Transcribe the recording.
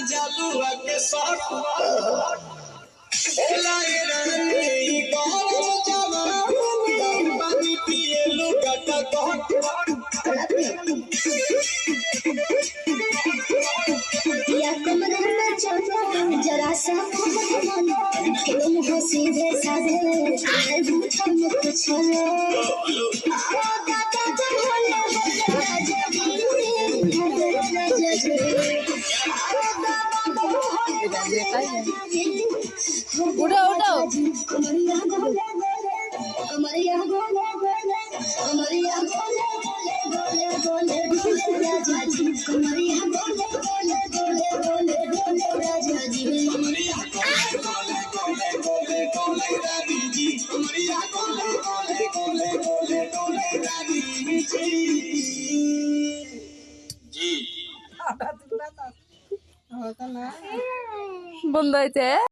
जादुआ के शॉट पानी पिए लुगाटा जरा सा तुम हो सीधे साधे कुछ उठाओ उठाओ বন্ধ হয়েছে।